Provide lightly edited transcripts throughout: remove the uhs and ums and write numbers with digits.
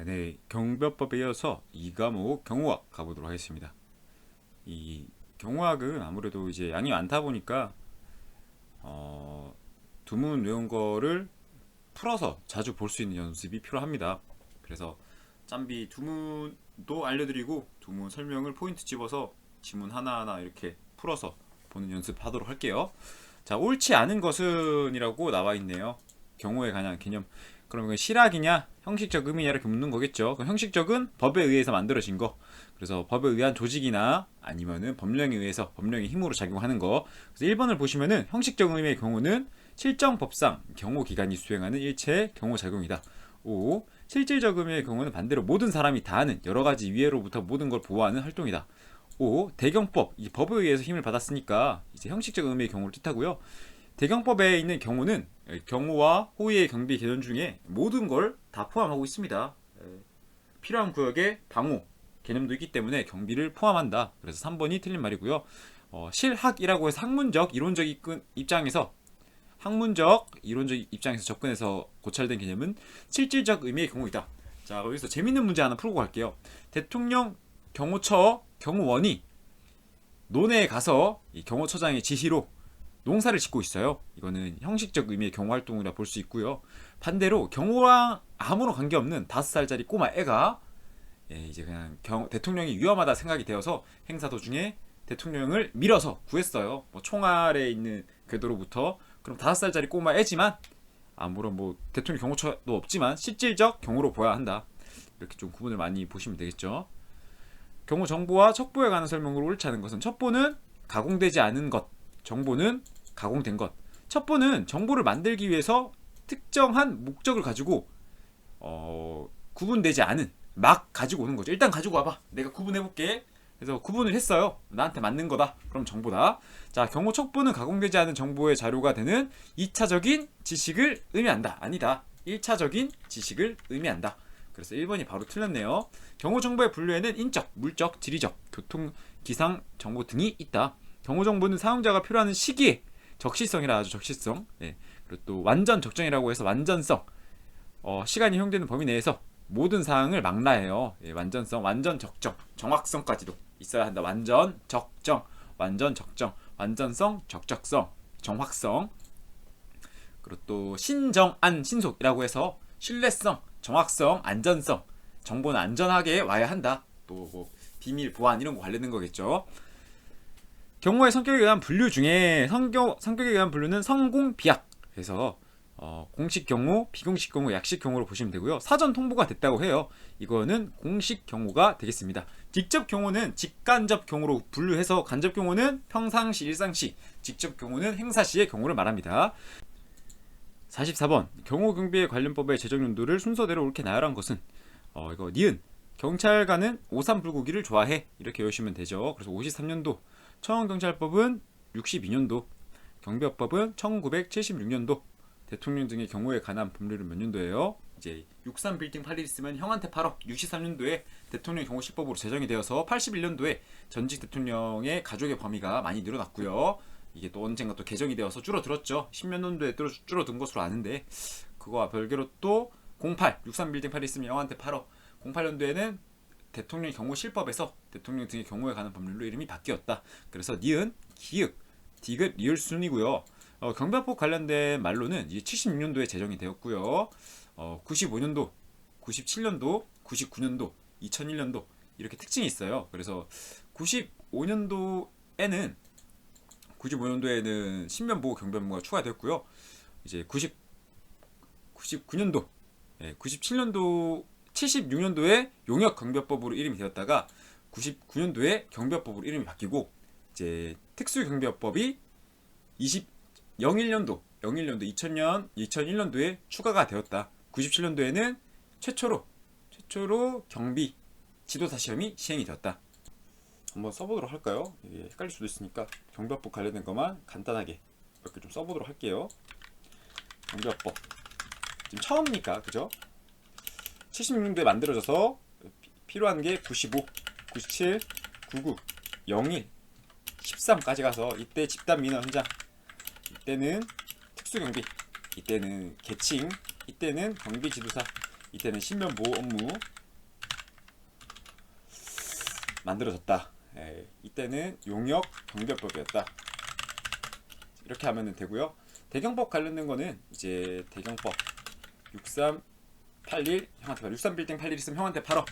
네, 경비법에 이어서 2과목 경호학 가보도록 하겠습니다. 이 경호학은 아무래도 이제 양이 많다 보니까 두문 외운 거를 풀어서 자주 볼 수 있는 연습이 필요합니다. 그래서 짬비 두문도 알려드리고 두문 설명을 포인트 집어서 지문 하나하나 이렇게 풀어서 보는 연습하도록 할게요. 자, 옳지 않은 것은이라고 나와 있네요. 경호에 관한 개념. 그러면 실학이냐 형식적 의미냐 이렇게 묻는 거겠죠. 그럼 형식적은 법에 의해서 만들어진 거. 그래서 법에 의한 조직이나 아니면은 법령에 의해서 법령의 힘으로 작용하는 거. 그래서 1번을 보시면은 형식적 의미의 경우는 실정 법상 경호 기관이 수행하는 일체의 경호 작용이다. 5. 실질적 의미의 경우는 반대로 모든 사람이 다 하는 여러 가지 위해로부터 모든 걸 보호하는 활동이다. 5. 대경법, 이 법에 의해서 힘을 받았으니까 이제 형식적 의미의 경우를 뜻하고요. 대경법에 있는 경우는 경호와 호위의 경비 개념 중에 모든 걸 다 포함하고 있습니다. 필요한 구역의 방호 개념도 있기 때문에 경비를 포함한다. 그래서 3번이 틀린 말이고요. 실학이라고 해서 학문적, 이론적 입장에서 접근해서 고찰된 개념은 실질적 의미의 경우이다. 자, 여기서 재밌는 문제 하나 풀고 갈게요. 대통령 경호처 경호원이 논에 가서 이 경호처장의 지시로 농사를 짓고 있어요. 이거는 형식적 의미의 경호 활동이라 볼 수 있고요. 반대로 경호랑 아무런 관계없는 5살짜리 꼬마 애가 이제 그냥 대통령이 위험하다 생각이 되어서 행사 도중에 대통령을 밀어서 구했어요. 뭐 총알에 있는 궤도로부터. 그럼 5살짜리 꼬마 애지만 아무런 뭐 대통령 경호처도 없지만 실질적 경호로 보아야 한다. 이렇게 좀 구분을 많이 보시면 되겠죠. 경호 정보와 첩보에 관한 설명으로 옳지 않은 것은 첩보는 가공되지 않은 것, 정보는 가공된 것. 첩보는 정보를 만들기 위해서 특정한 목적을 가지고 구분되지 않은 막 가지고 오는 거죠. 일단 가지고 와봐. 내가 구분해볼게. 그래서 구분을 했어요. 나한테 맞는 거다. 그럼 정보다. 자, 경호 첩보는 가공되지 않은 정보의 자료가 되는 2차적인 지식을 의미한다. 아니다. 1차적인 지식을 의미한다. 그래서 1번이 바로 틀렸네요. 경호 정보의 분류에는 인적, 물적, 지리적, 교통, 기상 정보 등이 있다. 경호 정보는 사용자가 필요하는 시기에 적시성이라 하죠. 적시성. 네. 그리고 또 완전 적정이라고 해서 완전성. 시간이 허용되는 범위 내에서 모든 사항을 망라해요. 예, 완전성, 완전 적정, 정확성까지도 있어야 한다. 완전 적정, 완전 적정, 완전성, 적적성, 정확성. 그리고 또 신정안, 신속이라고 해서 신뢰성, 정확성, 안전성. 정보는 안전하게 와야 한다. 또 뭐 비밀 보안 이런 거 관련된 거겠죠. 경호의 성격에 의한 분류 중에 성격에 의한 분류는 성공 비약. 그래서 공식 경호, 비공식 경호, 약식 경호로 보시면 되고요. 사전 통보가 됐다고 해요. 이거는 공식 경호가 되겠습니다. 직접 경호는 직간접 경호로 분류해서 간접 경호는 평상시, 일상시, 직접 경호는 행사시의 경호를 말합니다. 44번 경호 경비에 관련법의 제정 연도를 순서대로 옳게 나열한 것은 이거 니은 경찰관은 오삼 불고기를 좋아해 이렇게 외우시면 되죠. 그래서 53년도 청원경찰법은 62년도 경비법은 1976년도 대통령 등의 경호에 관한 법률은 몇 년도예요? 이제 63 빌딩 판례 있으면 형한테 팔어. 63년도에 대통령 경호실법으로 제정이 되어서 81년도에 전직 대통령의 가족의 범위가 많이 늘어났고요. 이게 또 언젠가 또 개정이 되어서 줄어들었죠. 10몇 년도에 줄어든 것으로 아는데 그거와 별개로 또 63 빌딩 판례 있으면 형한테 팔어. 08년도에는 대통령 경호실법에서 대통령 등의 경호에 관한 법률로 이름이 바뀌었다. 그래서 니은, 기읍, 디귿, 리을 순이고요. 경비법 관련된 말로는 이제 76년도에 제정이 되었고요. 95년도, 97년도, 99년도, 2001년도 이렇게 특징이 있어요. 그래서 95년도에는 신변보호 경비업무가 추가됐고요. 이제 99년도, 97년도, 76년도에 용역 경비법으로 이름이 되었다가 99년도에 경비법으로 이름이 바뀌고 이제 특수 경비법이 01년도 2001년도에 추가가 되었다. 97년도에는 최초로 경비 지도사 시험이 시행이 되었다. 한번 써보도록 할까요? 이게 헷갈릴 수도 있으니까 경비법 관련된 것만 간단하게 몇 개 좀 써보도록 할게요. 경비법 지금 처음이니까 그죠? 76년도에 만들어져서 필요한 게 95, 97, 99, 01, 13까지 가서 이때 집단 민원 현장, 이때는 특수경비, 이때는 계칭, 이때는 경비지도사, 이때는 신변 보호 업무 만들어졌다. 이때는 용역 경비법이었다. 이렇게 하면 되고요. 대경법 관련된 거는 이제 대경법 6381 형한테 팔어. 63빌딩 81 있으면 형한테 팔어.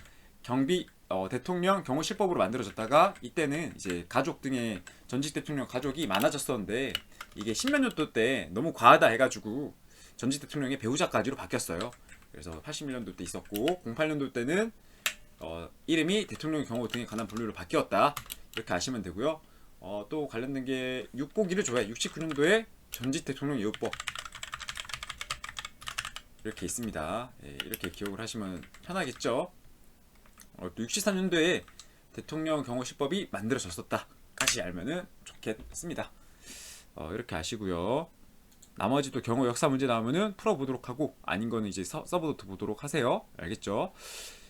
경비 대통령 경호실법으로 만들어졌다가 이때는 이제 가족 등의 전직 대통령 가족이 많아졌었는데 이게 10몇 년도 때 너무 과하다 해가지고 전직 대통령의 배우자까지로 바뀌었어요. 그래서 81년도 때 있었고 08년도 때는 이름이 대통령 경호 등에 관한 분류로 바뀌었다. 이렇게 아시면 되고요. 또 관련된 게 601을 좋아해. 69년도에 전직 대통령 예우법 이렇게 있습니다. 이렇게 기억을 하시면 편하겠죠. 또 63년도에 대통령 경호실법이 만들어졌었다까지 알면은 좋겠습니다. 이렇게 아시고요. 나머지 또 경호 역사 문제 나오면은 풀어보도록 하고 아닌 거는 이제 서브노트 보도록 하세요. 알겠죠?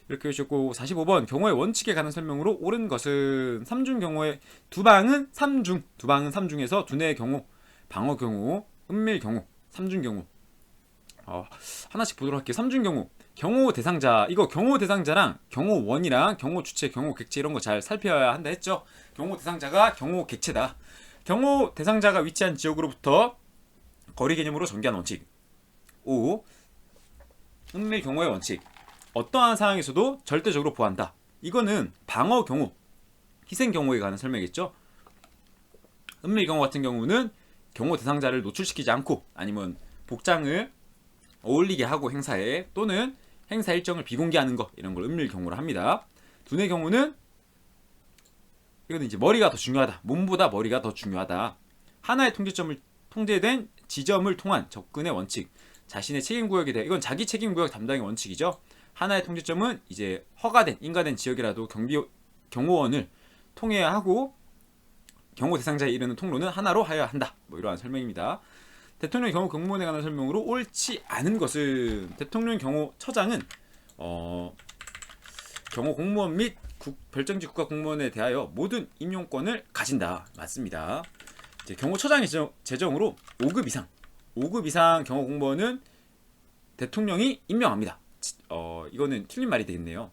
이렇게 해주셨고 45번 경호의 원칙에 관한 설명으로 옳은 것은 3중 경호의 두방은 3중에서 두뇌 경호, 방어 경호, 은밀 경호, 3중 경호 하나씩 보도록 할게요. 3중 경호 경호 대상자 이거 경호 대상자랑 경호원이랑 경호 주체, 경호 객체 이런 거 잘 살펴야 한다 했죠. 경호 대상자가 경호 객체다. 경호 대상자가 위치한 지역으로부터 거리 개념으로 전개한 원칙. 5. 은밀 경호의 원칙. 어떠한 상황에서도 절대적으로 보호한다. 이거는 방어 경호, 희생 경호에 관한 설명이겠죠. 은밀 경호 같은 경우는 경호 대상자를 노출시키지 않고 아니면 복장을 어울리게 하고 행사에 또는 행사 일정을 비공개하는 거 이런 걸 은밀 경호로 합니다. 두뇌 경우는 이거는 이제 머리가 더 중요하다. 몸보다 머리가 더 중요하다. 하나의 통제된 지점을 통한 접근의 원칙. 자신의 책임 구역에 대해 이건 자기 책임 구역 담당의 원칙이죠. 하나의 통제점은 이제 허가된 인가된 지역이라도 경호원을 통해야 하고 경호 대상자에 이르는 통로는 하나로 하여야 한다. 뭐 이러한 설명입니다. 대통령 경호 공무원에 관한 설명으로 옳지 않은 것은 대통령 경호처장은 경호 공무원 및 별정직 국가 공무원에 대하여 모든 임용권을 가진다. 맞습니다. 이제 경호처장의 제정으로 5급 이상 경호 공무원은 대통령이 임명합니다. 이거는 틀린 말이 되겠네요.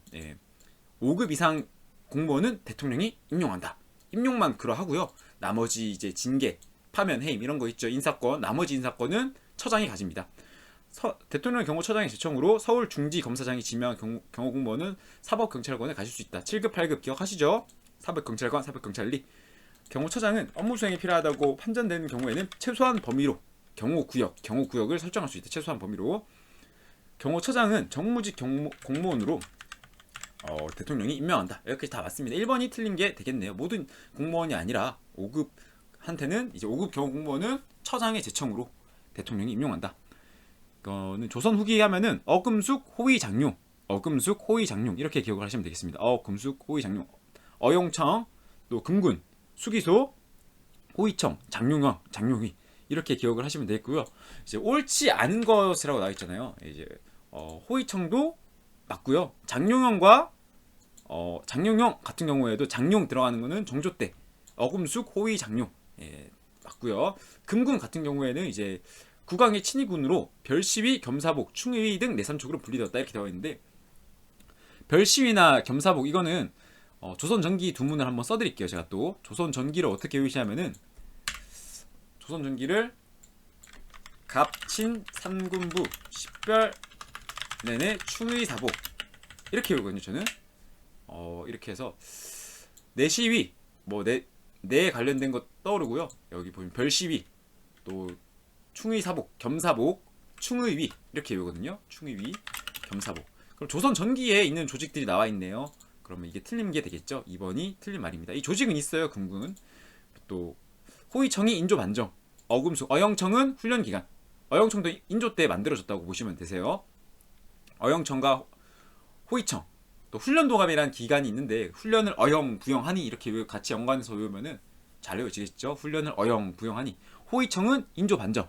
5급 이상 공무원은 대통령이 임용한다. 임용만 그러하고요. 나머지 이제 징계, 파면, 해임 이런 거 있죠. 인사권, 나머지 인사권은 처장이 가집니다. 대통령 경호처장의 제청으로 서울 중지검사장이 지명한 경호 공무원은 사법경찰관에 가실 수 있다. 7급, 8급 기억하시죠? 사법경찰관, 사법경찰리. 경호처장은 업무 수행이 필요하다고 판단되는 경우에는 최소한 범위로 경호구역을 설정할 수 있다. 최소한 범위로. 경호처장은 정무직 공무원으로 대통령이 임명한다. 이렇게 다 맞습니다. 1번이 틀린 게 되겠네요. 모든 공무원이 아니라 5급한테는 이제 5급 경호 공무원은 처장의 제청으로 대통령이 임명한다. 이거는 조선 후기 하면은 어금숙 호위 장룡 이렇게 기억을 하시면 되겠습니다. 어금숙 호위 장룡, 어용청, 또 금군, 수기소, 호위청, 장룡위 이렇게 기억을 하시면 되겠고요. 이제 옳지 않은 것이라고 나와 있잖아요. 이제 호위청도 맞고요. 장룡형과 장룡형 같은 경우에도 장룡 들어가는 거는 정조 때 어금숙 호위 장룡 맞고요. 금군 같은 경우에는 이제 국왕의 친위군으로 별시위, 겸사복, 충의위 등 내삼촉으로 분리되었다 이렇게 되어 있는데 별시위나 겸사복 이거는 조선 전기 두문을 한번 써드릴게요. 제가 또 조선 전기를 어떻게 외우시냐면은 조선 전기를 갑친 삼군부 식별 내내 충의사복 이렇게 외우거든요. 저는 이렇게 해서 내시위 내 관련된 것 떠오르고요. 여기 보면 별시위 또 충의사복, 겸사복, 충의위 이렇게 외우거든요. 충의위, 겸사복. 그럼 조선 전기에 있는 조직들이 나와 있네요. 그러면 이게 틀린 게 되겠죠. 2번이 틀린 말입니다. 이 조직은 있어요. 금군. 또 호위청이 인조 반정, 어금숙, 어영청은 훈련 기간. 어영청도 인조 때 만들어졌다고 보시면 되세요. 어영청과 호위청, 또 훈련도감이라는 기간이 있는데 훈련을 어영 부영하니 이렇게 같이 연관해서 외우면은 잘 외워지겠죠. 훈련을 어영 부영하니. 호위청은 인조 반정.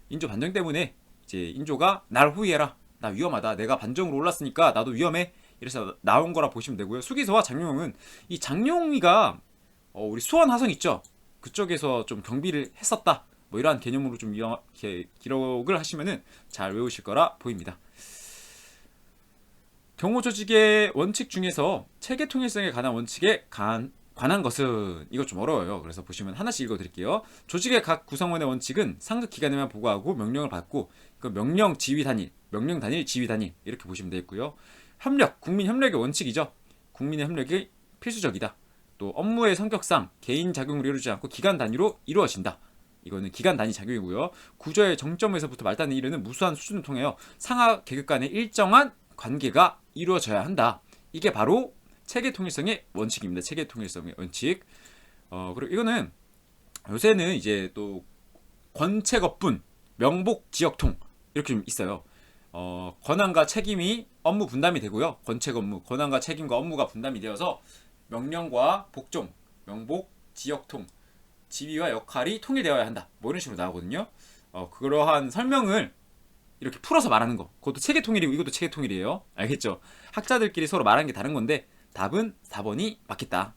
인조 반정 때문에 이제 인조가 날 호위해라. 나 위험하다. 내가 반정으로 올랐으니까 나도 위험해. 이래서 나온 거라 보시면 되고요. 수기소와 장룡은 이 장룡이가 우리 수원 화성 있죠. 그쪽에서 좀 경비를 했었다. 뭐 이러한 개념으로 좀 이렇게 기록을 하시면은 잘 외우실 거라 보입니다. 경호 조직의 원칙 중에서 체계 통일성에 관한 원칙에 관한 것은 이거 좀 어려워요. 그래서 보시면 하나씩 읽어드릴게요. 조직의 각 구성원의 원칙은 상급 기관에만 보고하고 명령을 받고 그 명령 지휘 단일, 명령 단일, 지휘 단일 이렇게 보시면 되겠고요. 협력, 국민 협력의 원칙이죠. 국민의 협력이 필수적이다. 또 업무의 성격상 개인 작용을 이루지 않고 기관 단위로 이루어진다. 이거는 기관 단위 작용이고요. 구조의 정점에서부터 말단에 이르는 무수한 수준을 통하여 상하 계급 간의 일정한 관계가 이루어져야 한다. 이게 바로 체계 통일성의 원칙입니다. 체계 통일성의 원칙. 그리고 이거는 요새는 이제 또 권체급분, 명복, 지역통 이렇게 좀 있어요. 권한과 책임이 업무 분담이 되고요. 권책 업무, 권한과 책임과 업무가 분담이 되어서 명령과 복종, 명복, 지역통, 지위와 역할이 통일되어야 한다. 뭐 이런 식으로 나오거든요. 그러한 설명을 이렇게 풀어서 말하는 거. 그것도 체계 통일이고 이것도 체계 통일이에요. 알겠죠? 학자들끼리 서로 말하는 게 다른 건데 답은 4번이 맞겠다.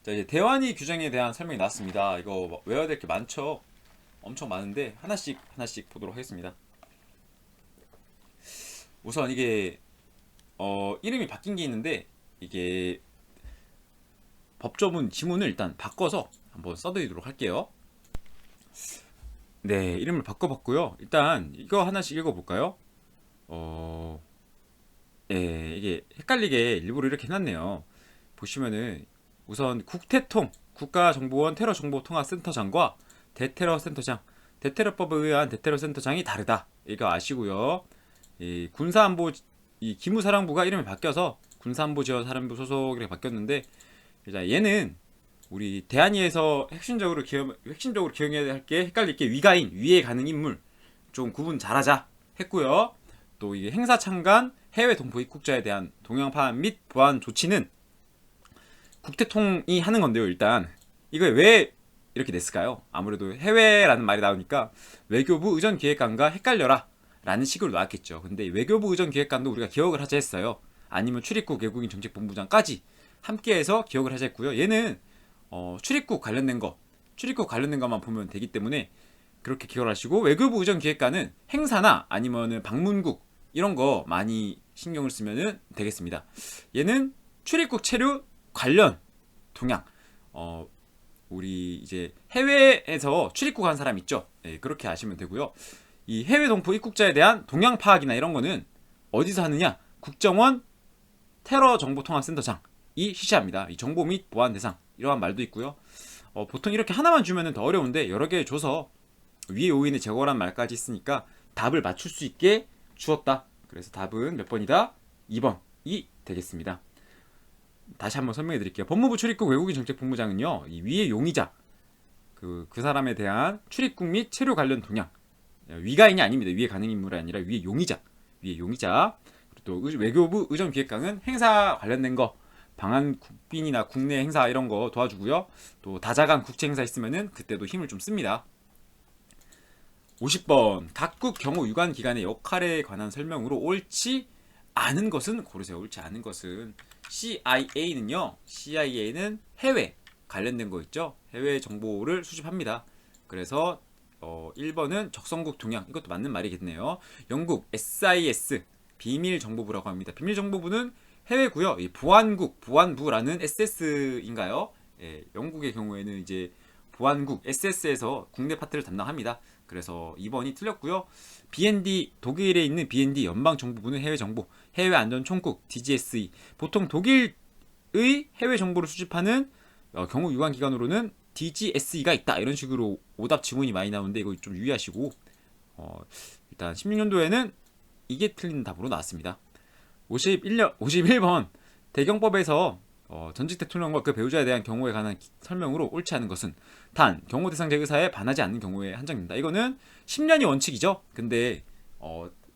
자, 이제 대환이 규정에 대한 설명이 나왔습니다. 이거 외워야 될 게 많죠? 엄청 많은데 하나씩 보도록 하겠습니다. 우선 이게 이름이 바뀐 게 있는데 이게 법조문 지문을 일단 바꿔서 한번 써드리도록 할게요. 네, 이름을 바꿔봤고요. 일단 이거 하나씩 읽어볼까요? 예, 이게 헷갈리게 일부러 이렇게 해놨네요. 보시면은 우선 국태통, 국가정보원 테러정보통합센터장과 대테러센터장, 대테러법에 의한 대테러센터장이 다르다. 이거 아시고요. 이 군사안보, 이 기무사령부가 이름이 바뀌어서 군사안보지원사령부 소속이렇게 바뀌었는데, 얘는 우리 대한위에서 핵심적으로 기억해야 할 게 헷갈릴 게 위가인, 위에 가는 인물 좀 구분 잘하자 했고요. 또 이게 행사 참관, 해외 동포 입국자에 대한 동향 파악 및 보안 조치는 국태통이 하는 건데요. 일단 이걸 왜 이렇게 냈을까요? 아무래도 해외라는 말이 나오니까 외교부 의전기획관과 헷갈려라 라는 식으로 나왔겠죠. 근데 외교부 의전기획관도 우리가 기억을 하자 했어요. 아니면 출입국 외국인 정책본부장까지 함께해서 기억을 하자 했고요. 얘는 출입국 관련된 것만 보면 되기 때문에 그렇게 기억을 하시고, 외교부 의전기획관은 행사나 아니면은 방문국 이런 거 많이 신경을 쓰면 되겠습니다. 얘는 출입국 체류 관련 동향, 우리 이제 해외에서 출입국한 사람 있죠. 네, 그렇게 아시면 되고요. 이 해외 동포 입국자에 대한 동향 파악이나 이런 거는 어디서 하느냐? 국정원 테러정보통합센터장이 실시합니다. 이 정보 및 보안 대상 이러한 말도 있고요. 보통 이렇게 하나만 주면 더 어려운데 여러 개 줘서 위에 요인의 제거란 말까지 있으니까 답을 맞출 수 있게 주었다. 그래서 답은 몇 번이다? 2번이 되겠습니다. 다시 한번 설명해 드릴게요. 법무부 출입국 외국인 정책본부장은요, 이 위의 용의자, 그 사람에 대한 출입국 및 체류 관련 동향, 위가인이 아닙니다. 위에 가는 인물이 아니라 위의 용의자. 그리고 또 외교부 의전기획관은 행사 관련된 거, 방한 국빈이나 국내 행사 이런 거 도와주고요. 또 다자간 국제 행사 있으면은 그때도 힘을 좀 씁니다. 50번 각국 경호 유관 기관의 역할에 관한 설명으로 옳지 않은 것은 고르세요. 옳지 않은 것은 CIA는 해외 관련된 거 있죠. 해외 정보를 수집합니다. 그래서 1번은 적성국 동향, 이것도 맞는 말이겠네요. 영국 SIS 비밀정보부라고 합니다. 비밀정보부는 해외고요. 이 보안부라는 SS인가요? 예, 영국의 경우에는 이제 보안국 SS에서 국내 파트를 담당합니다. 그래서 2번이 틀렸고요. BND, 독일에 있는 BND 연방정보부는 해외정보, 해외안전총국 DGSE, 보통 독일의 해외 정보를 수집하는 경호 유관기관으로는 DGSE가 있다. 이런 식으로 오답 지문이 많이 나오는데 이거 좀 유의하시고, 일단 16년도에는 이게 틀린 답으로 나왔습니다. 51번 대경법에서 전직 대통령과 그 배우자에 대한 경우에 관한 설명으로 옳지 않은 것은 단 경호 대상자 의사에 반하지 않는 경우에 한정된다. 이거는 10년이 원칙이죠. 근데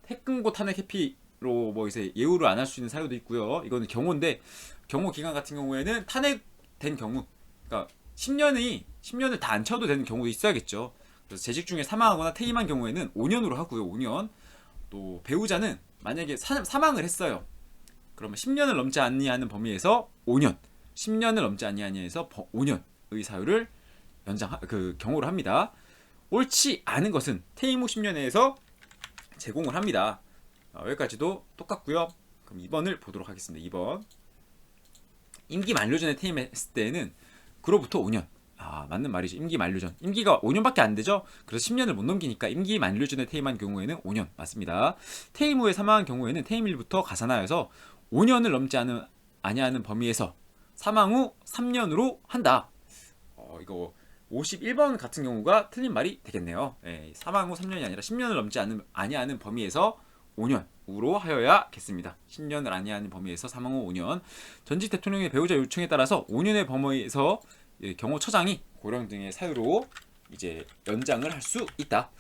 핵금고 탄핵 회피로 뭐 이제 예우를 안 할 수 있는 사유도 있고요. 이거는 경호인데 경호 기간 같은 경우에는 탄핵된 경우, 그러니까 10년을 다 안 쳐도 되는 경우도 있어야겠죠. 그래서 재직 중에 사망하거나 퇴임한 경우에는 5년으로 하고요. 5년. 또 배우자는 만약에 사망을 했어요. 그러면 10년을 넘지 아니하는 범위에서 5년, 10년을 넘지 아니하니에서 5년의 사유를 경호를 합니다. 옳지 않은 것은 퇴임 후 10년 내에서 제공을 합니다. 여기까지도 똑같고요. 그럼 2번을 보도록 하겠습니다. 2번. 임기 만료 전에 퇴임했을 때는 그로부터 5년. 맞는 말이죠. 임기 만료 전. 임기가 5년밖에 안 되죠. 그래서 10년을 못 넘기니까 임기 만료 전에 퇴임한 경우에는 5년 맞습니다. 퇴임 후에 사망한 경우에는 퇴임일부터 가산하여서 5년을 넘지 아니하는 범위에서 사망 후 3년으로 한다. 이거 51번 같은 경우가 틀린 말이 되겠네요. 사망 후 3년이 아니라 10년을 넘지 아니하는 범위에서 5년으로 하여야겠습니다. 10년을 아니하는 범위에서 사망 후 5년. 전직 대통령의 배우자 요청에 따라서 5년의 범위에서 경호처장이 고령 등의 사유로 이제 연장을 할 수 있다.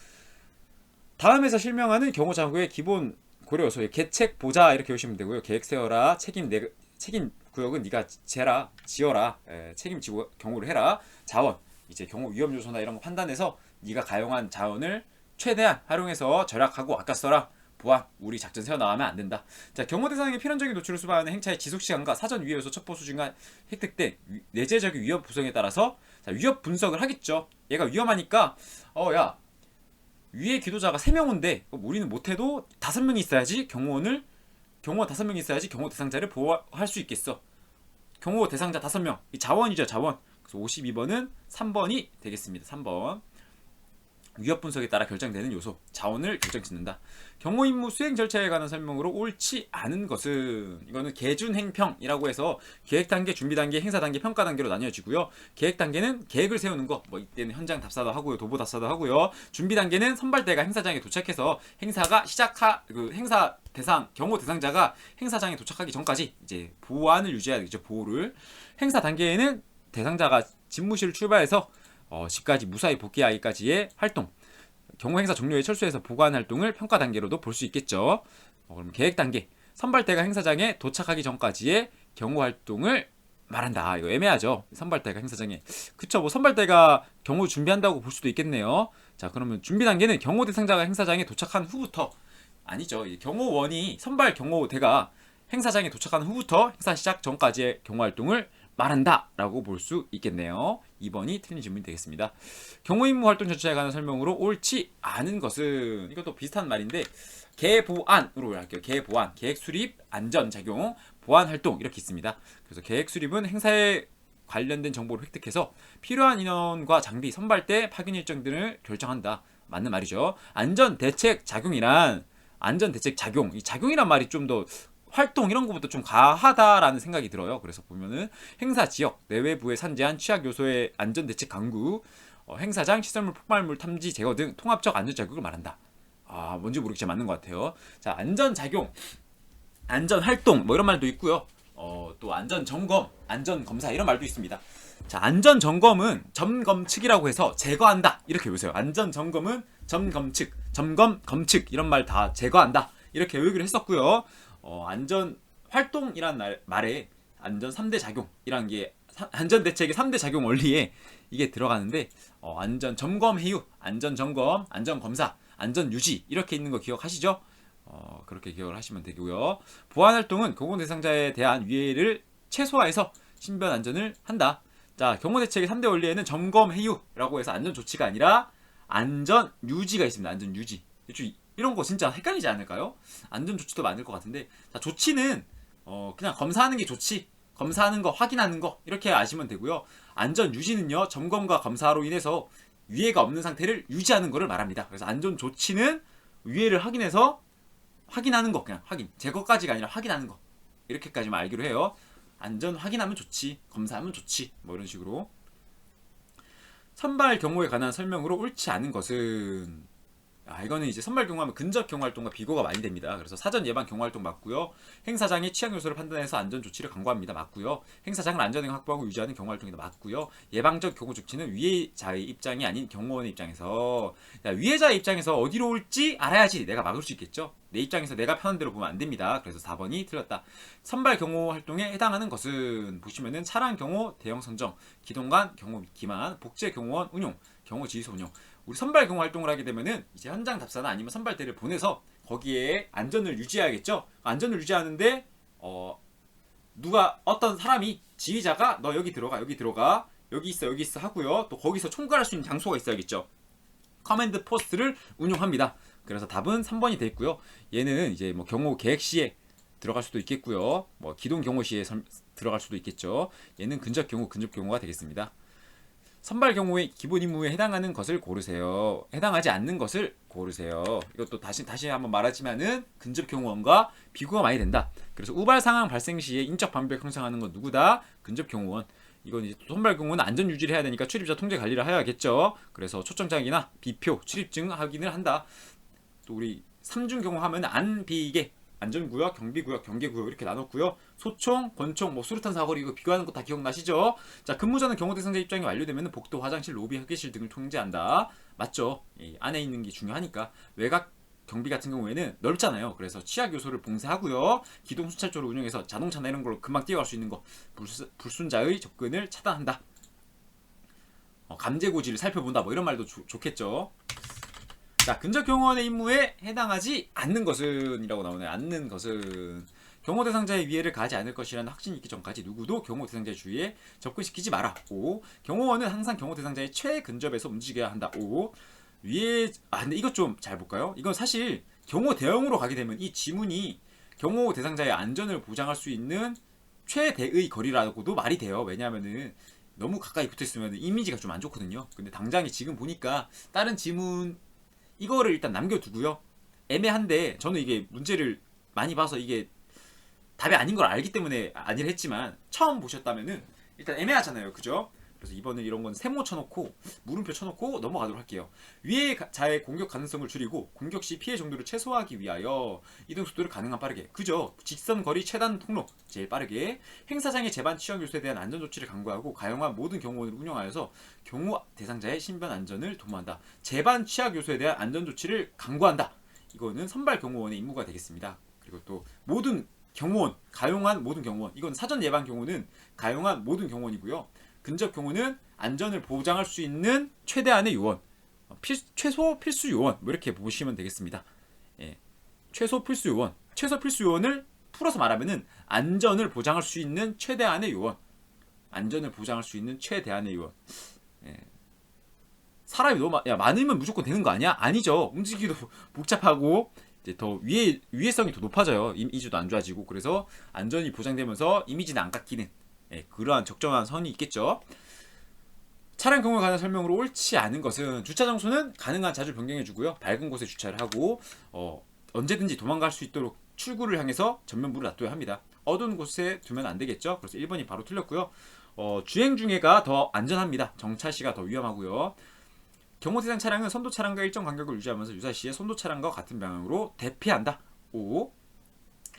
다음에서 실명하는 경호장구의 기본 고려 요소, 계책 보자 이렇게 보시면 되고요. 계획 세워라, 책임 구역은 네가 지어라, 책임지고 경호를 해라. 자원, 이제 경호 위험 요소나 이런 거 판단해서 네가 가용한 자원을 최대한 활용해서 절약하고 아껴 써라. 보안, 우리 작전 세워 나가면 안 된다. 자, 경호 대상의 필연적인 노출을 수반하는 행차의 지속 시간과 사전 위해 요소 첩보 수준과 획득된 내재적인 위협 구성에 따라서 위협 분석을 하겠죠. 얘가 위험하니까 야, 위에 기도자가 3명 온대. 우리는 못해도 5명이 있어야지 경호가 5명이 있어야지 경호 대상자를 보호할 수 있겠어. 경호 대상자 5명. 이 자원이죠, 자원. 그래서 52번은 3번이 되겠습니다. 3번. 위협 분석에 따라 결정되는 요소, 자원을 결정짓는다. 경호 임무 수행 절차에 관한 설명으로 옳지 않은 것은, 이거는 계준행평이라고 해서 계획 단계, 준비 단계, 행사 단계, 평가 단계로 나뉘어지고요. 계획 단계는 계획을 세우는 거, 이때는 현장 답사도 하고요, 도보 답사도 하고요. 준비 단계는 선발대가 행사장에 도착해서 행사 대상 경호 대상자가 행사장에 도착하기 전까지 이제 보안을 유지해야 되죠. 보호를. 행사 단계에는 대상자가 집무실을 출발해서 집까지 무사히 복귀하기까지의 활동, 경호 행사 종료에 철수해서 보관 활동을 평가 단계로도 볼 수 있겠죠. 그럼 계획 단계, 선발대가 행사장에 도착하기 전까지의 경호 활동을 말한다. 이거 애매하죠. 선발대가 행사장에, 그쵸? 선발대가 경호 준비한다고 볼 수도 있겠네요. 자, 그러면 준비 단계는 경호 대상자가 행사장에 도착한 후부터, 아니죠. 경호원이 선발 경호대가 행사장에 도착한 후부터 행사 시작 전까지의 경호 활동을 말한다 라고 볼 수 있겠네요. 2번이 틀린 질문이 되겠습니다. 경호 임무 활동 전체에 관한 설명으로 옳지 않은 것은, 이것도 비슷한 말인데 계보안으로 할게요. 계보안, 계획 수립, 안전 작용, 보안 활동 이렇게 있습니다. 그래서 계획 수립은 행사에 관련된 정보를 획득해서 필요한 인원과 장비, 선발대, 파견 일정 등을 결정한다. 맞는 말이죠. 안전 대책 작용이란, 안전 대책 작용, 이 작용이란 말이 좀 더 활동 이런 것부터 좀 과하다라는 생각이 들어요. 그래서 보면은 행사 지역, 내외부에 산재한 취약 요소의 안전 대책 강구, 행사장, 시설물, 폭발물 탐지 제거 등 통합적 안전 자격을 말한다. 뭔지 모르겠지만 맞는 것 같아요. 자, 안전 작용, 안전 활동 이런 말도 있고요. 또 안전 점검, 안전 검사 이런 말도 있습니다. 자, 안전 점검은 점검 측이라고 해서 제거한다 이렇게 보세요. 안전 점검은 점검 측, 점검 검측 이런 말 다 제거한다 이렇게 외우기로 했었고요. 안전 활동이란 말에 안전 3대 작용이란 게 안전 대책의 3대 작용 원리에 이게 들어가는데, 안전 점검 해유, 안전 점검, 안전 검사, 안전 유지 이렇게 있는 거 기억하시죠? 그렇게 기억을 하시면 되고요. 보안 활동은 공공 대상자에 대한 위해를 최소화해서 신변 안전을 한다. 자, 경호 대책의 3대 원리에는 점검 해유라고 해서 안전 조치가 아니라 안전 유지가 있습니다. 안전 유지. 이런 거 진짜 헷갈리지 않을까요? 안전 조치도 많을 것 같은데, 자, 조치는 그냥 검사하는 게 좋지, 검사하는 거, 확인하는 거 이렇게 아시면 되고요. 안전 유지는요, 점검과 검사로 인해서 위해가 없는 상태를 유지하는 거를 말합니다. 그래서 안전 조치는 위해를 확인하는 거, 그냥 확인, 제거까지가 아니라 확인하는 거 이렇게까지만 알기로 해요. 안전 확인하면 좋지, 검사하면 좋지, 이런 식으로. 선발 경호에 관한 설명으로 옳지 않은 것은, 이거는 이제 선발 경호하면 근접 경호 활동과 비교가 많이 됩니다. 그래서 사전 예방 경호 활동 맞고요. 행사장의 취약 요소를 판단해서 안전 조치를 강구합니다. 맞고요. 행사장을 안전하게 확보하고 유지하는 경호 활동이다. 맞고요. 예방적 경호 조치는 위해자의 입장이 아닌 경호원의 입장에서, 위해자의 입장에서 어디로 올지 알아야지 내가 막을 수 있겠죠. 내 입장에서 내가 편한 대로 보면 안 됩니다. 그래서 4번이 틀렸다. 선발 경호 활동에 해당하는 것은 보시면은 차량 경호, 대형 선정, 기동관 경호 기만, 복제 경호원 운용, 경호 지휘소 운용. 우리 선발 경호 활동을 하게 되면은 이제 현장 답사나 아니면 선발대를 보내서 거기에 안전을 유지해야겠죠. 안전을 유지하는데 어떤 사람이, 지휘자가 너 여기 들어가, 여기 있어 하고요. 또 거기서 총괄할 수 있는 장소가 있어야겠죠. 커맨드 포스트를 운용합니다. 그래서 답은 3번이 돼 있고요. 얘는 이제 뭐 경호 계획 시에 들어갈 수도 있겠고요. 뭐 기동 경호 시에 들어갈 수도 있겠죠. 얘는 근접 경호가 되겠습니다. 선발 경호의 기본 임무에 해당하는 것을 고르세요. 해당하지 않는 것을 고르세요. 이것도 다시 한번 말하지만은 근접 경호원과 비교가 많이 된다. 그래서 우발 상황 발생 시에 인적 방벽 형성하는 건 누구다? 근접 경호원. 이건 이제 선발 경호는 안전 유지를 해야 되니까 출입자 통제 관리를 해야겠죠. 그래서 초청장이나 비표, 출입증 확인을 한다. 또 우리 3중 경호하면 안비계 안전구역, 경비구역, 경계구역 이렇게 나눴고요. 소총, 권총, 뭐 수류탄 사거리 이거 비교하는 거 다 기억나시죠? 자, 근무 전은 경호 대상자 입장이 완료되면 복도, 화장실, 로비, 회계실 등을 통제한다. 맞죠? 안에 있는 게 중요하니까. 외곽 경비 같은 경우에는 넓잖아요. 그래서 취약 요소를 봉쇄하고요. 기동 순찰조를 운영해서 자동차나 이런 걸로 금방 뛰어갈 수 있는 거 불순자의 접근을 차단한다. 감재 고지를 살펴본다. 뭐 이런 말도 좋겠죠. 자, 근접 경호원의 임무에 해당하지 않는 것은 이라고 나오네요. 않는 것은 경호 대상자의 위해를 가하지 않을 것이라는 확신이 있기 전까지 누구도 경호 대상자의 주위에 접근시키지 마라. 5. 경호원은 항상 경호 대상자의 최근접에서 움직여야 한다. 5. 근데 이것 좀 잘 볼까요? 이건 사실 경호 대응으로 가게 되면 이 지문이 경호 대상자의 안전을 보장할 수 있는 최대의 거리라고도 말이 돼요. 왜냐하면은 너무 가까이 붙어 있으면 이미지가 좀 안 좋거든요. 근데 당장에 지금 보니까 다른 지문 이거를 일단 남겨두고요. 애매한데 저는 이게 문제를 많이 봐서 이게 답이 아닌 걸 알기 때문에 아니라 했지만 처음 보셨다면은 일단 애매하잖아요. 그죠? 그래서 이번엔 이런 건 세모 쳐놓고 물음표 쳐놓고 넘어가도록 할게요. 위의 자의 공격 가능성을 줄이고 공격 시 피해 정도를 최소화하기 위하여 이동 속도를 가능한 빠르게. 그죠? 직선 거리 최단 통로 제일 빠르게. 행사장의 재반 취약 요소에 대한 안전 조치를 강구하고 가용한 모든 경호원을 운영하여서 경호 대상자의 신변 안전을 도모한다. 재반 취약 요소에 대한 안전 조치를 강구한다. 이거는 선발 경호원의 임무가 되겠습니다. 그리고 또 모든 경호원, 가용한 모든 경호원. 이건 사전 예방 경호는 가용한 모든 경호원이고요. 근접 경호는 안전을 보장할 수 있는 최대한의 요원, 최소 필수 요원 뭐 이렇게 보시면 되겠습니다. 최소 필수 요원, 최소 필수 요원을 풀어서 말하면은 안전을 보장할 수 있는 최대한의 요원, 안전을 보장할 수 있는 최대한의 요원. 사람이 너무 많으면 무조건 되는 거 아니야? 아니죠. 움직이기도 복잡하고 이제 더 위해성이 더 높아져요. 이미지도 안 좋아지고. 그래서 안전이 보장되면서 이미지는 안 깎이는 그러한 적정한 선이 있겠죠. 차량 경호에 관한 설명으로 옳지 않은 것은 주차 장소는 가능한 자주 변경해주고요. 밝은 곳에 주차를 하고 언제든지 도망갈 수 있도록 출구를 향해서 전면부를 놔둬야 합니다. 어두운 곳에 두면 안 되겠죠. 그래서 1번이 바로 틀렸고요. 주행 중에가 더 안전합니다. 정차 시가 더 위험하고요. 경호 대상 차량은 선도 차량과 일정 간격을 유지하면서 유사시에 선도 차량과 같은 방향으로 대피한다. 5.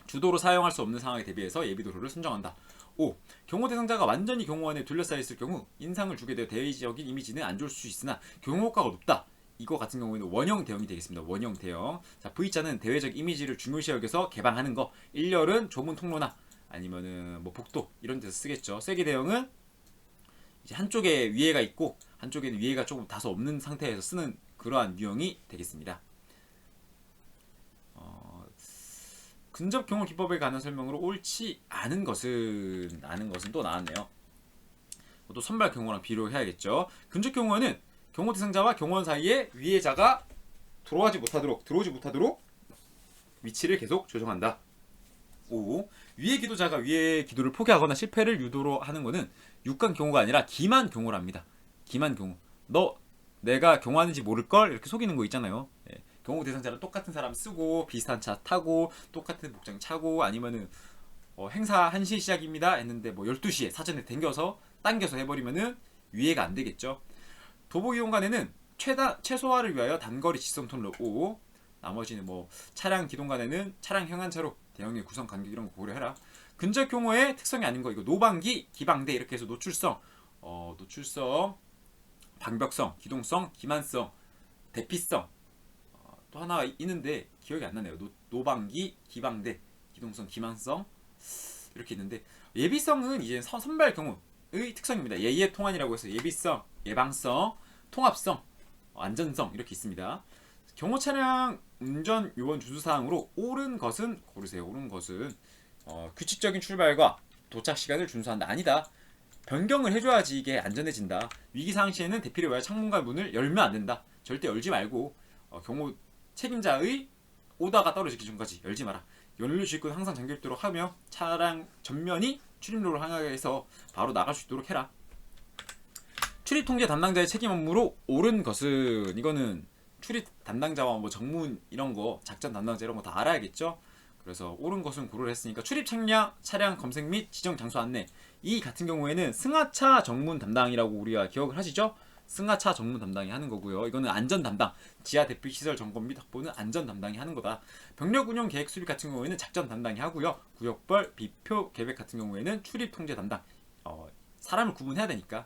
주도로 사용할 수 없는 상황에 대비해서 예비도로를 선정한다. 5. 경호 대상자가 완전히 경호원에 둘러싸여 있을 경우 인상을 주게 되어 대외적인 이미지는 안 좋을 수 있으나 경호 효과가 높다. 이거 같은 경우에는 원형 대응이 되겠습니다. 원형 대응. 자, V자는 대외적 이미지를 중요시 여겨서 개방하는 거. 1열은 좁은 통로나 아니면은 뭐 복도 이런 데서 쓰겠죠. 세기 대응은 이제 한쪽에 위에가 있고 한쪽에는 위에가 조금 다소 없는 상태에서 쓰는 그러한 유형이 되겠습니다. 근접 경호 기법에 관한 설명으로 옳지 않은 것은 또 나왔네요. 또 선발 경호랑 비교해야겠죠. 근접 경호는 경호 대상자와 경호원 사이에 위의 자가 들어오지 못하도록 위치를 계속 조정한다. 5. 위의 기도자가 위의 기도를 포기하거나 실패를 유도로 하는 것은 육간 경호가 아니라 기만 경호랍니다. 기만 경호. 너 내가 경호하는지 모를걸? 이렇게 속이는 거 있잖아요. 경호 대상자랑 똑같은 사람 쓰고 비슷한 차 타고 똑같은 복장 차고 아니면은 행사 1시에 시작입니다 했는데 뭐 12시에 사전에 당겨서 해버리면은 위해가 안 되겠죠. 도보 이용간에는 최소화를 위하여 단거리 직선 통로 5. 나머지는 뭐 차량 기동간에는 차량 형한차로 대형의 구성 간격 이런 거 고려해라. 근접 경호의 특성이 아닌 거 이거 노방기, 기방대 이렇게 해서 노출성, 방벽성, 기동성, 기만성, 대피성 또 하나 있는데 기억이 안 나네요. 노방기, 기방대, 기동성, 기만성 이렇게 있는데 예비성은 이제 선발 경호의 특성입니다. 예의 통한이라고 해서 예비성, 예방성, 통합성, 안전성 이렇게 있습니다. 경호 차량 운전 요원 준수사항으로 옳은 것은 고르세요. 옳은 것은 규칙적인 출발과 도착 시간을 준수한다. 아니다. 변경을 해줘야지 이게 안전해진다. 위기상황 시에는 대피를 위하여 창문과 문을 열면 안 된다. 절대 열지 말고 경호 책임자의 오다가 떨어지기 전까지 열지 마라. 연료 주입구는 항상 잠겨있도록 하며 차량 전면이 출입로를 향하게 해서 바로 나갈 수 있도록 해라. 출입 통제 담당자의 책임 업무로 옳은 것은, 이거는 출입 담당자와 뭐 정문 이런 거, 작전 담당자 이런 거 다 알아야겠죠. 그래서 옳은 것은 고를 했으니까 출입 차량 검색 및 지정 장소 안내, 이 같은 경우에는 승하차 정문 담당이라고 우리가 기억을 하시죠. 승하차 정문 담당이 하는 거고요. 이거는 안전 담당, 지하 대피 시설 점검 및 확보는 안전 담당이 하는 거다. 병력 운영 계획 수립 같은 경우에는 작전 담당이 하고요. 구역별 비표 계획 같은 경우에는 출입 통제 담당. 사람을 구분해야 되니까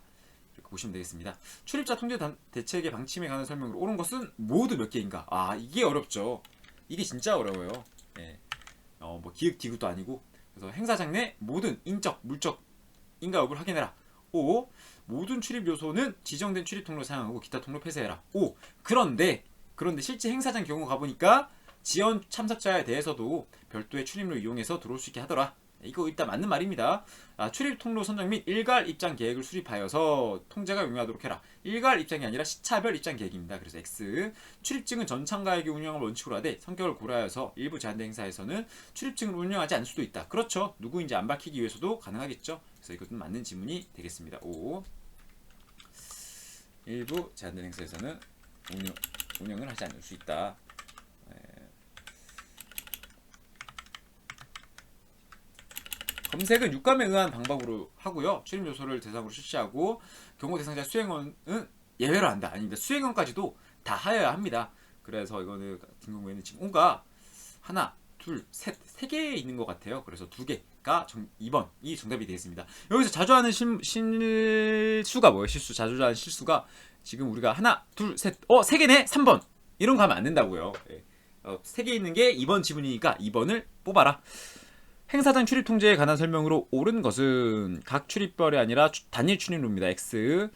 이렇게 보시면 되겠습니다. 출입자 통제 대책의 방침에 관한 설명으로 옳은 것은 모두 몇 개인가? 아, 이게 어렵죠. 이게 진짜 어려워요. 예. 뭐 기획 디귿도 아니고. 그래서 행사장 내 모든 인적, 물적 인가 여부를 확인해라. 5. 모든 출입 요소는 지정된 출입 통로 사용하고 기타 통로 폐쇄해라. 5. 그런데 실제 행사장 경우 가보니까 지연 참석자에 대해서도 별도의 출입로 이용해서 들어올 수 있게 하더라. 이거 일단 맞는 말입니다. 출입 통로 선정 및 일괄 입장 계획을 수립하여서 통제가 용이하도록 해라. 일괄 입장이 아니라 시차별 입장 계획입니다. 그래서 X. 출입증은 전 참가에게 운영을 원칙으로 하되 성격을 고려하여서 일부 제한된 행사에서는 출입증을 운영하지 않을 수도 있다. 그렇죠. 누구인지 안 밝히기 위해서도 가능하겠죠. 그래서 이것은 맞는 지문이 되겠습니다. 5. 일부 제한된 행사에서는 운영을 하지 않을 수 있다. 검색은 육감에 의한 방법으로 하고요. 출입 요소를 대상으로 실시하고 경고 대상자 수행원은 예외로 한다. 아닙니다. 수행원까지도 다 하여야 합니다. 그래서 이거는 같은 경우에는 지금 O가 하나, 둘, 셋, 세 개 있는 것 같아요. 그래서 두 개가 2번이 정답이 되겠습니다. 여기서 자주 하는 실수가 뭐예요? 자주 하는 실수가 지금 우리가 하나, 둘, 셋, 세 개네? 3번. 이런 거 하면 안 된다고요. 세 개 있는 게 2번 지문이니까 2번을 뽑아라. 행사장 출입 통제에 관한 설명으로 옳은 것은 각 출입별이 아니라 단일 출입로입니다. X.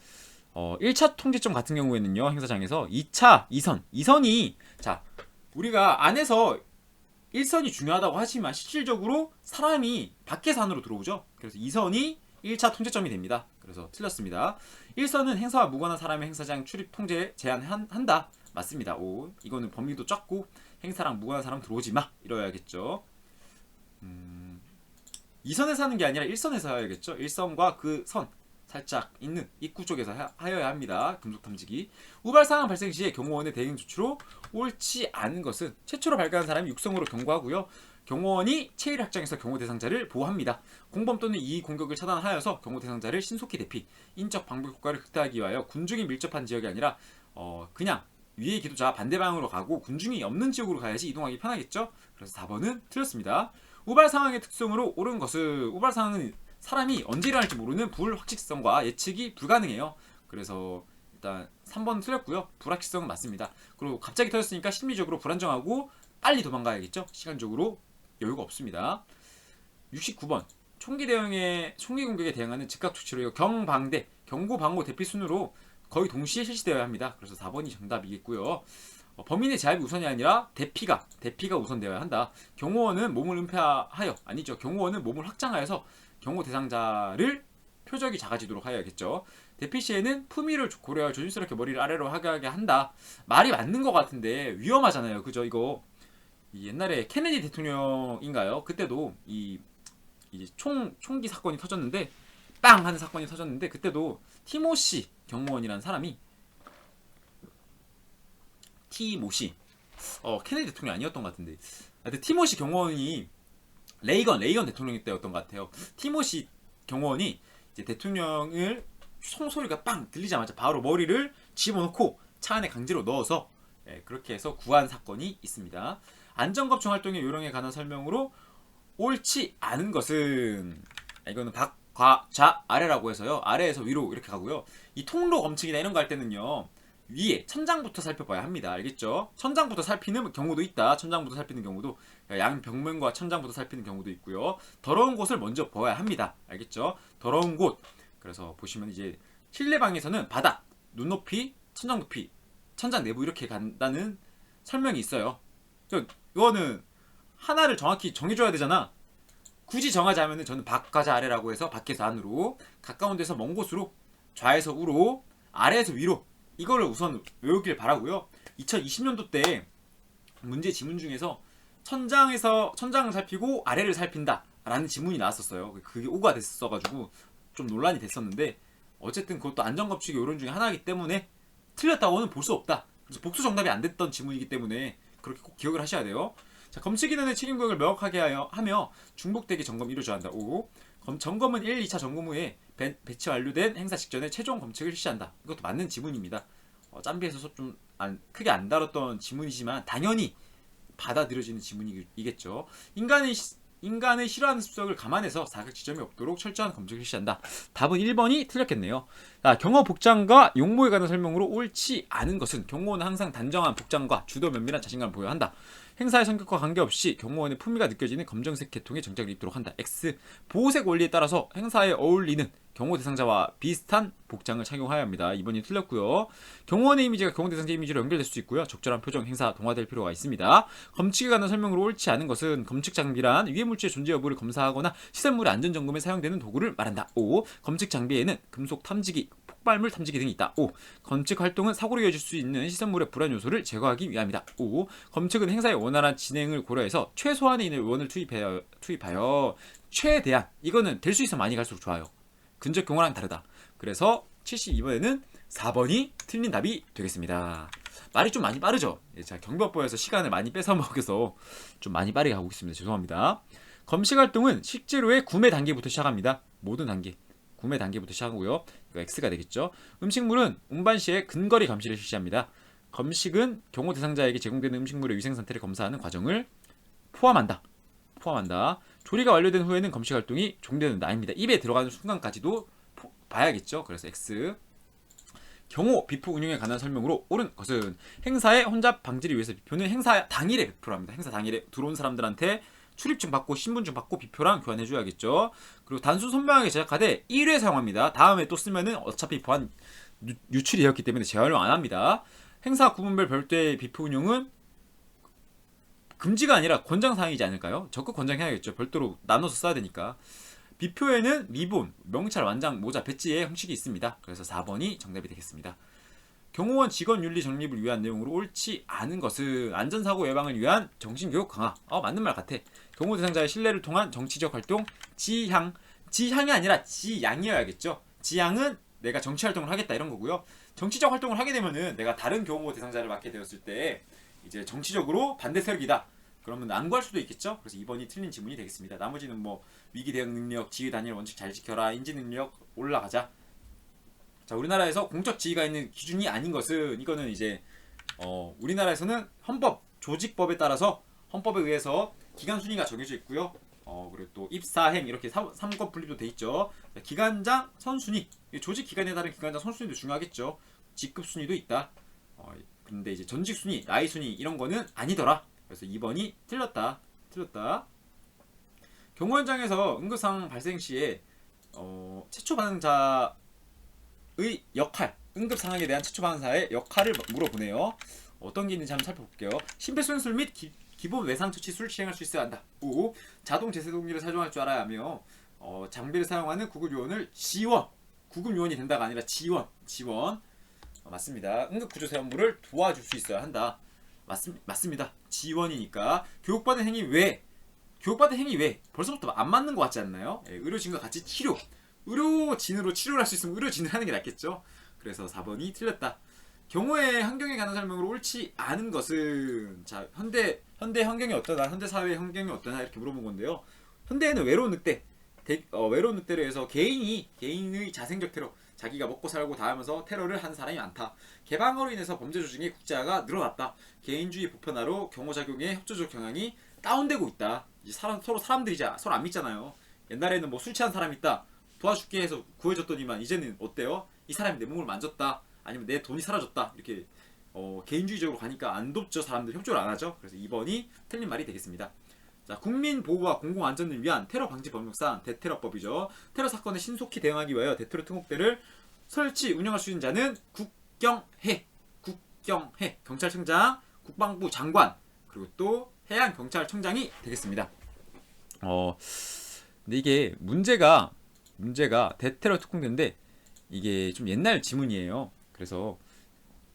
1차 통제점 같은 경우에는요, 행사장에서 2차 2선이, 자, 우리가 안에서 1선이 중요하다고 하지만 실질적으로 사람이 밖에서 안으로 들어오죠. 그래서 2선이 1차 통제점이 됩니다. 그래서 틀렸습니다. 1선은 행사와 무관한 사람의 행사장 출입 통제에 제한한다. 맞습니다. 5. 이거는 범위도 작고 행사랑 무관한 사람 들어오지 마. 이러야겠죠. 2선에서 하는 게 아니라 1선에서 해야겠죠. 1선과 그 선 살짝 있는 입구 쪽에서 하여야 합니다. 금속 탐지기. 우발 상황 발생 시에 경호원의 대응 조치로 옳지 않은 것은 최초로 발견한 사람이 육성으로 경고하고요. 경호원이 체일 확장해서 경호 대상자를 보호합니다. 공범 또는 이의 공격을 차단하여서 경호 대상자를 신속히 대피, 인적 방벽 효과를 극대화하기 위하여 군중이 밀접한 지역이 아니라 그냥 위의 기도자 반대 방향으로 가고 군중이 없는 지역으로 가야지 이동하기 편하겠죠. 그래서 4번은 틀렸습니다. 우발 상황의 특성으로 옳은 것은, 우발 상황은 사람이 언제 일어날지 모르는 불확실성과 예측이 불가능해요. 그래서 일단 3번 틀렸고요. 불확실성은 맞습니다. 그리고 갑자기 터졌으니까 심리적으로 불안정하고 빨리 도망가야겠죠. 시간적으로 여유가 없습니다. 69번 총기 공격에 대응하는 즉각 조치로 경방대, 경고 방호 대피 순으로 거의 동시에 실시되어야 합니다. 그래서 4번이 정답이겠고요. 범인의 제압이 우선이 아니라 대피가 우선되어야 한다. 경호원은 몸을 은폐하여, 아니죠, 경호원은 몸을 확장하여서 경호 대상자를 표적이 작아지도록 하여야겠죠. 대피 시에는 품위를 고려하여 조심스럽게 머리를 아래로 하게 한다. 말이 맞는 것 같은데 위험하잖아요. 그죠? 이거 옛날에 케네디 대통령인가요? 그때도 총기 사건이 터졌는데, 빵 하는 사건이 터졌는데, 그때도 티모시 경호원이라는 사람이, 케네디 대통령이 아니었던 것 같은데, 하여튼 티모시 경호원이 레이건 대통령 때였던 것 같아요. 티모시 경호원이 이제 대통령을 총소리가 빵 들리자마자 바로 머리를 집어넣고 차 안에 강제로 넣어서 그렇게 해서 구한 사건이 있습니다. 안전검증 활동의 요령에 관한 설명으로 옳지 않은 것은, 이거는 박, 과, 좌, 아래라고 해서요. 아래에서 위로 이렇게 가고요. 이 통로 검증이나 이런 거 할 때는요, 위에 천장부터 살펴봐야 합니다. 알겠죠? 천장부터 살피는 경우도 있다. 천장부터 살피는 경우도, 양 벽면과 천장부터 살피는 경우도 있고요. 더러운 곳을 먼저 봐야 합니다. 알겠죠? 더러운 곳. 그래서 보시면 이제 실내방에서는 바닥, 눈높이, 천장 높이, 천장 내부 이렇게 간다는 설명이 있어요. 이거는 하나를 정확히 정해줘야 되잖아. 굳이 정하자면은 저는 밖과자 아래라고 해서 밖에서 안으로, 가까운 데서 먼 곳으로, 좌에서 우로, 아래에서 위로, 이거를 우선 외우길 바라고요. 2020년도 때 문제 지문 중에서 천장을 살피고 아래를 살핀다 라는 지문이 나왔었어요. 그게 오가 됐어가지고 좀 논란이 됐었는데, 어쨌든 그것도 안전검칙의 요론 중에 하나이기 때문에 틀렸다고는 볼 수 없다. 그래서 복수 정답이 안 됐던 지문이기 때문에 그렇게 꼭 기억을 하셔야 돼요. 자, 검측인원의 책임구역을 명확하게 하며 중복되게 점검이 이루어져야 한다. 5. 점검은 1, 2차 점검 후에 배치 완료된 행사 직전에 최종 검측을 실시한다. 이것도 맞는 지문입니다. 짬비에서 좀 크게 안 다뤘던 지문이지만 당연히 받아들여지는 지문이겠죠. 인간의 싫어하는 습성을 감안해서 사격 지점이 없도록 철저한 검증을 실시한다. 답은 1번이 틀렸겠네요. 자, 경호 복장과 용모에 관한 설명으로 옳지 않은 것은 경호원은 항상 단정한 복장과 주도 면밀한 자신감을 보여야 한다. 행사의 성격과 관계없이 경호원의 품위가 느껴지는 검정색 계통의 정장을 입도록 한다. X. 보호색 원리에 따라서 행사에 어울리는 경호 대상자와 비슷한 복장을 착용해야 합니다. 2번이 틀렸고요. 경호원의 이미지가 경호 대상자 이미지로 연결될 수 있고요. 적절한 표정, 행사, 동화될 필요가 있습니다. 검측에 관한 설명으로 옳지 않은 것은 검측 장비란 위해 물질의 존재 여부를 검사하거나 시설물의 안전 점검에 사용되는 도구를 말한다. 5. 검측 장비에는 금속 탐지기, 폭발물 탐지기 등이 있다. 5. 검측 활동은 사고로 이어질 수 있는 시설물의 불안 요소를 제거하기 위함이다. 5. 검측은 행사의 원활한 진행을 고려해서 최소한의 인원을 투입하여 최대한, 이거는 될 수 있으면 많이 갈수록 좋아요. 근접 경호랑 다르다. 그래서 72번에는 4번이 틀린 답이 되겠습니다. 말이 좀 많이 빠르죠? 제가 경비법에서 시간을 많이 뺏어 먹여서 좀 많이 빠르게 하고 있습니다. 죄송합니다. 검식 활동은 식재료의 구매 단계부터 시작합니다. 모든 단계. 구매 단계부터 시작하고요. 이거 X가 되겠죠. 음식물은 운반 시에 근거리 감시를 실시합니다. 검식은 경호 대상자에게 제공되는 음식물의 위생 상태를 검사하는 과정을 포함한다. 조리가 완료된 후에는 검식 활동이 종료된다. 아닙니다. 입에 들어가는 순간까지도 봐야겠죠. 그래서 X. 경호 비표 운영에 관한 설명으로 옳은 것은 행사의 혼잡 방지를 위해서 비표는 행사 당일에 배포를 합니다. 행사 당일에 들어온 사람들한테 출입증 받고 신분증 받고 비표랑 교환해줘야겠죠. 그리고 단순 선명하게 제작하되 1회 사용합니다. 다음에 또 쓰면은 어차피 보안 유출이 되었기 때문에 재활용 안 합니다. 행사 구분별 별도의 비표 운영은 금지가 아니라 권장사항이지 않을까요? 적극 권장해야겠죠. 별도로 나눠서 써야 되니까. 비표에는 리본, 명찰, 완장, 모자, 배지의 형식이 있습니다. 그래서 4번이 정답이 되겠습니다. 경호원 직원 윤리 정립을 위한 내용으로 옳지 않은 것은 안전사고 예방을 위한 정신교육 강화. 맞는 말 같아. 경호 대상자의 신뢰를 통한 정치적 활동, 지향이 아니라 지양이어야겠죠. 지향은 내가 정치활동을 하겠다 이런 거고요. 정치적 활동을 하게 되면은 내가 다른 경호 대상자를 맡게 되었을 때 이제 정치적으로 반대 세력이다. 그러면 난구할 수도 있겠죠. 그래서 2번이 틀린 지문이 되겠습니다. 나머지는 뭐 위기 대응 능력, 지휘 단일 원칙 잘 지켜라, 인지 능력 올라가자. 자, 우리나라에서 공적 지위가 있는 기준이 아닌 것은 이거는 이제 우리나라에서는 헌법, 조직법에 따라서 헌법에 의해서 기관 순위가 정해져 있고요. 그리고 또 입사행 이렇게 3권 분립도 돼 있죠. 기관장 선순위, 조직 기관에 따른 기관장 선순위도 중요하겠죠. 직급 순위도 있다. 근데 이제 전직 순위, 나이 순위 이런 거는 아니더라. 그래서 2번이 틀렸다. 경호현장에서 응급상황 발생 시에 최초 반응자의 역할, 응급상황에 대한 최초 반응자의 역할을 물어보네요. 어떤 게 있는지 한번 살펴볼게요. 심폐소생술 및 기본 외상처치술을 시행할 수 있어야 한다. 5. 자동 제세동기를 사용할 줄 알아야 하며 장비를 사용하는 구급요원을 구급요원이 된다가 아니라 지원. 맞습니다. 응급구조사업무를 도와줄 수 있어야 한다. 맞습니다. 지원이니까. 교육받은 행위 외 벌써부터 안 맞는 것 같지 않나요? 의료진과 같이 의료진으로 치료를 할 수 있으면 의료진을 하는 게 낫겠죠. 그래서 4번이 틀렸다. 경호의 환경에 관한 설명으로 옳지 않은 것은, 자, 현대 환경이 어떠나, 현대 사회 환경이 어떠나 이렇게 물어본 건데요. 현대에는 외로운 늑대로 해서 개인의 자생적 테러, 자기가 먹고 살고 다 하면서 테러를 하는 사람이 많다. 개방으로 인해서 범죄 조직의 국제화가 늘어났다. 개인주의 보편화로 경호작용의 협조적 경향이 다운되고 있다. 이제 서로 사람들이 서로 안 믿잖아요. 옛날에는 뭐 술 취한 사람 있다, 도와줄게 해서 구해줬더니만 이제는 어때요? 이 사람이 내 몸을 만졌다, 아니면 내 돈이 사라졌다, 이렇게 개인주의적으로 가니까 안 돕죠. 사람들 협조를 안 하죠. 그래서 2번이 틀린 말이 되겠습니다. 자, 국민 보호와 공공 안전을 위한 테러 방지 법률상 대테러법이죠. 테러 사건에 신속히 대응하기 위하여 대테러 특목대를 설치 운영할 수 있는 자는 국경해 경찰청장, 국방부 장관, 그리고 또 해양경찰청장이 되겠습니다. 근데 이게 문제가 대테러 특공대인데 이게 좀 옛날 지문이에요. 그래서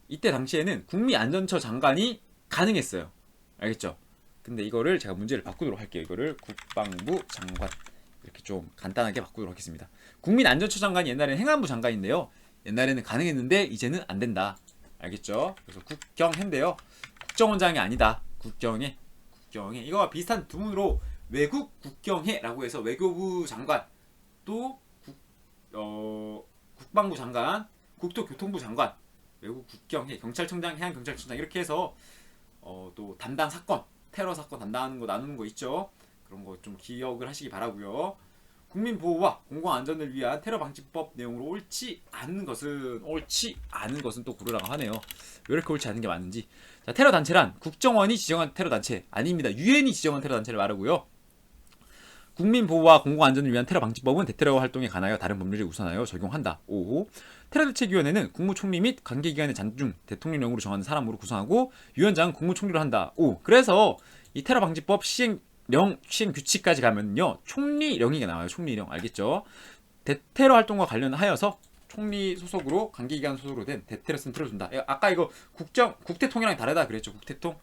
이때 당시에는 국미안전처 장관이 가능했어요. 알겠죠? 근데 이거를 제가 문제를 바꾸도록 할게요. 이거를 국방부 장관 이렇게 좀 간단하게 바꾸도록 하겠습니다. 국민안전처 장관이 옛날에는 행안부 장관인데요. 옛날에는 가능했는데 이제는 안 된다. 알겠죠? 그래서 국경해인데요. 국정원장이 아니다. 국경해. 이거와 비슷한 두문으로 외국 국경해라고 해서 외교부 장관 또 국방부 장관, 국토교통부 장관, 외국 국경해, 경찰청장, 해양경찰청장 이렇게 해서 또 담당 사건, 테러 사건 담당하는 거 나누는 거 있죠. 그런 거 좀 기억을 하시기 바라고요. 국민 보호와 공공 안전을 위한 테러 방지법 내용으로 옳지 않은 것은 또 고르라고 하네요. 왜 이렇게 옳지 않은 게 많은지. 자, 테러 단체란 국정원이 지정한 테러 단체 아닙니다. 유엔이 지정한 테러 단체를 말하고요. 국민 보호와 공공 안전을 위한 테러 방지법은 대테러 활동에 관하여 다른 법률에 우선하여 적용한다. 5. 테러 대책위원회는 국무총리 및 관계기관의 장중 대통령령으로 정하는 사람으로 구성하고 위원장은 국무총리로 한다. 5. 그래서 이 테러 방지법 시행 규칙까지 가면요 총리령이 나와요. 총리령 알겠죠? 대테러 활동과 관련하여서 총리 소속으로 관계기관 소속으로 된 대테러 센터를 준다. 아까 이거 국대통이랑 다르다 그랬죠. 국대통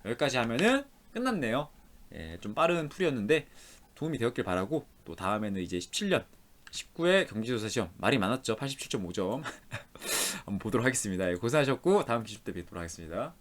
여기까지 하면은 끝났네요. 예, 좀 빠른 풀이였는데 도움이 되었길 바라고 또 다음에는 이제 17년 19회 경기조사 시험 말이 많았죠. 87.5점 한번 보도록 하겠습니다. 예, 고생하셨고 다음 기출 때 뵙도록 하겠습니다.